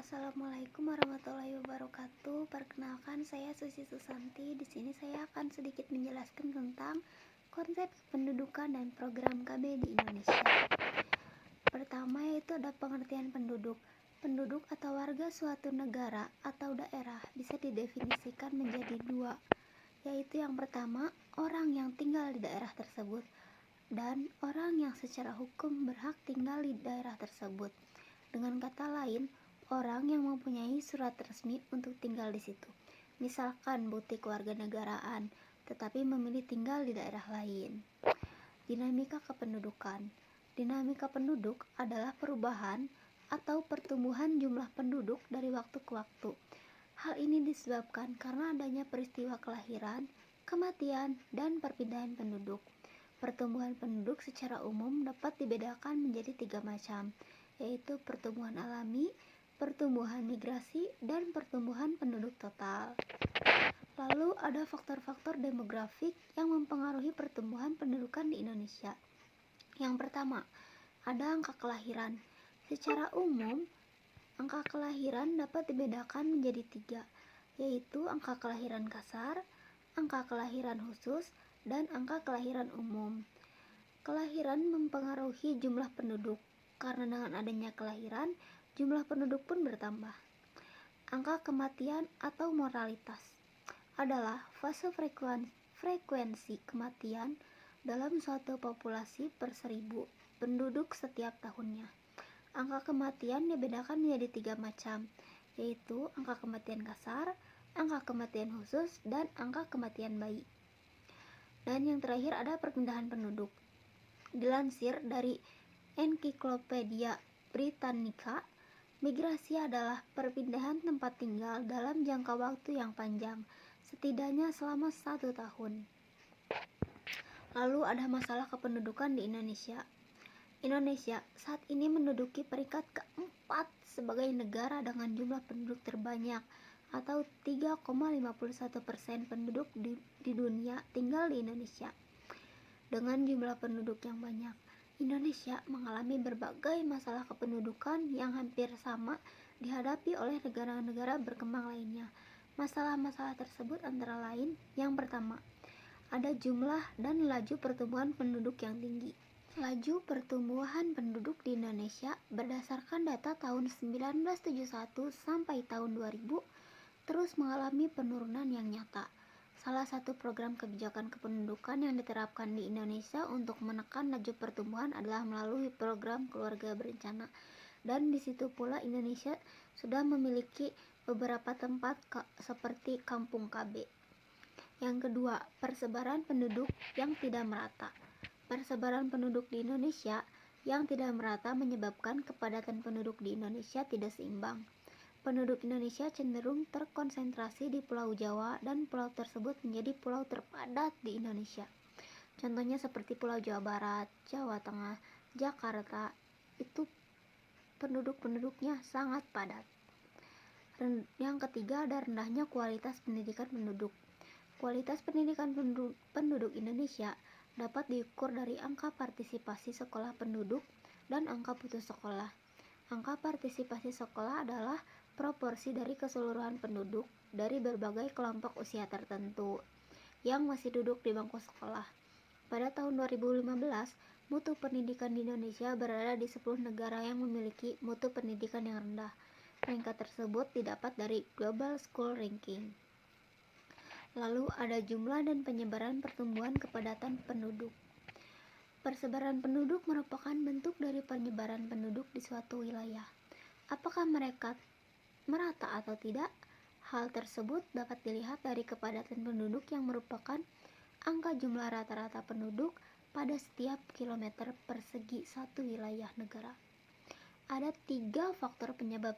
Assalamualaikum warahmatullahi wabarakatuh. Perkenalkan, saya Susi Susanti. Di sini saya akan sedikit menjelaskan tentang konsep pendudukan dan program KB di Indonesia. Pertama yaitu ada pengertian penduduk. Penduduk atau warga suatu negara atau daerah bisa didefinisikan menjadi dua, yaitu yang pertama, orang yang tinggal di daerah tersebut dan orang yang secara hukum berhak tinggal di daerah tersebut. Dengan kata lain, orang yang mempunyai surat resmi untuk tinggal di situ. Misalkan bukti kewarganegaraan, tetapi memilih tinggal di daerah lain. Dinamika kependudukan. Dinamika penduduk adalah perubahan atau pertumbuhan jumlah penduduk dari waktu ke waktu. Hal ini disebabkan karena adanya peristiwa kelahiran, kematian, dan perpindahan penduduk. Pertumbuhan penduduk secara umum dapat dibedakan menjadi 3 macam, yaitu pertumbuhan alami, pertumbuhan migrasi, dan pertumbuhan penduduk total. Lalu ada faktor-faktor demografik yang mempengaruhi pertumbuhan pendudukan di Indonesia. Yang pertama, ada angka kelahiran. Secara umum, angka kelahiran dapat dibedakan menjadi 3, yaitu angka kelahiran kasar, angka kelahiran khusus, dan angka kelahiran umum. Kelahiran mempengaruhi jumlah penduduk, karena dengan adanya kelahiran, jumlah penduduk pun bertambah. Angka kematian atau mortalitas adalah fase frekuensi kematian dalam suatu populasi per 1000 penduduk setiap tahunnya. Angka kematian dibedakan menjadi 3 macam, yaitu angka kematian kasar, angka kematian khusus, dan angka kematian bayi. Dan yang terakhir ada perpindahan penduduk. Dilansir dari Encyclopedia Britannica, migrasi adalah perpindahan tempat tinggal dalam jangka waktu yang panjang, setidaknya selama 1 tahun. Lalu ada masalah kependudukan di Indonesia. Indonesia saat ini menduduki peringkat keempat sebagai negara dengan jumlah penduduk terbanyak, atau 3,51% penduduk di dunia tinggal di Indonesia. Dengan jumlah penduduk yang banyak, Indonesia mengalami berbagai masalah kependudukan yang hampir sama dihadapi oleh negara-negara berkembang lainnya. Masalah-masalah tersebut antara lain, yang pertama, ada jumlah dan laju pertumbuhan penduduk yang tinggi. Laju pertumbuhan penduduk di Indonesia berdasarkan data tahun 1971 sampai tahun 2000 terus mengalami penurunan yang nyata. Salah satu program kebijakan kependudukan yang diterapkan di Indonesia untuk menekan laju pertumbuhan adalah melalui program keluarga berencana. Dan di situ pula Indonesia sudah memiliki beberapa tempat seperti kampung KB. Yang kedua, persebaran penduduk yang tidak merata. Persebaran penduduk di Indonesia yang tidak merata menyebabkan kepadatan penduduk di Indonesia tidak seimbang. Penduduk Indonesia cenderung terkonsentrasi di Pulau Jawa dan pulau tersebut menjadi pulau terpadat di Indonesia. Contohnya seperti Pulau Jawa Barat, Jawa Tengah, Jakarta, itu penduduknya sangat padat. Yang ketiga ada rendahnya kualitas pendidikan penduduk. Kualitas pendidikan penduduk Indonesia dapat diukur dari angka partisipasi sekolah penduduk dan angka putus sekolah. Angka partisipasi sekolah adalah proporsi dari keseluruhan penduduk dari berbagai kelompok usia tertentu yang masih duduk di bangku sekolah. Pada tahun 2015, mutu pendidikan di Indonesia berada di 10 negara yang memiliki mutu pendidikan yang rendah. Peringkat tersebut didapat dari Global School Ranking. Lalu ada jumlah dan penyebaran pertumbuhan kepadatan penduduk. Persebaran penduduk merupakan bentuk dari penyebaran penduduk di suatu wilayah. Apakah mereka merata atau tidak? Hal tersebut dapat dilihat dari kepadatan penduduk yang merupakan angka jumlah rata-rata penduduk pada setiap kilometer persegi satu wilayah negara. Ada 3 faktor penyebab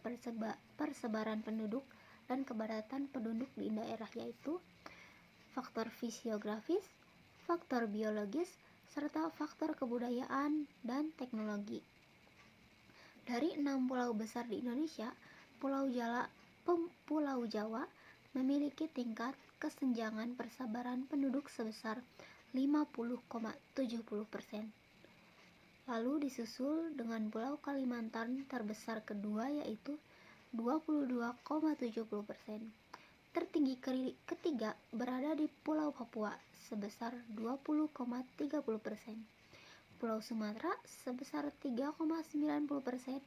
persebaran penduduk dan kepadatan penduduk di daerah, yaitu faktor fisiografis, faktor biologis, serta faktor kebudayaan dan teknologi. Dari 6 pulau besar di Indonesia, Pulau Jawa memiliki tingkat kesenjangan persebaran penduduk sebesar 50,70%. Lalu disusul dengan Pulau Kalimantan terbesar kedua, yaitu 22,70%. Tertinggi ketiga berada di Pulau Papua sebesar 20,30%. Pulau Sumatera sebesar 3,90%.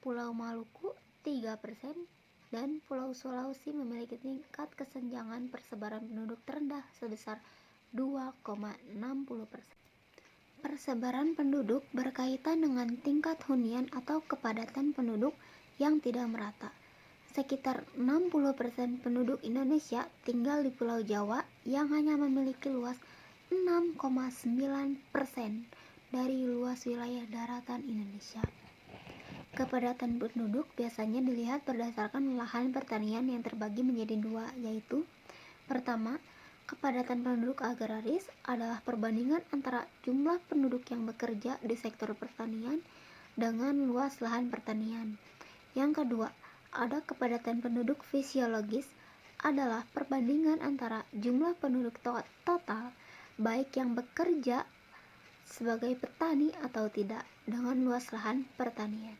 Pulau Maluku 3%, dan Pulau Sulawesi memiliki tingkat kesenjangan persebaran penduduk terendah sebesar 2,60%. Persebaran penduduk berkaitan dengan tingkat hunian atau kepadatan penduduk yang tidak merata. Sekitar 60% penduduk Indonesia tinggal di Pulau Jawa yang hanya memiliki luas 6,9% dari luas wilayah daratan Indonesia. Kepadatan penduduk biasanya dilihat berdasarkan lahan pertanian yang terbagi menjadi dua, yaitu pertama, kepadatan penduduk agraris adalah perbandingan antara jumlah penduduk yang bekerja di sektor pertanian dengan luas lahan pertanian. Yang kedua, ada kepadatan penduduk fisiologis adalah perbandingan antara jumlah penduduk total baik yang bekerja sebagai petani atau tidak dengan luas lahan pertanian.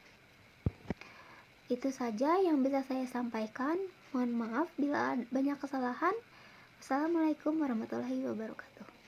Itu saja yang bisa saya sampaikan. Mohon maaf bila banyak kesalahan. Assalamualaikum warahmatullahi wabarakatuh.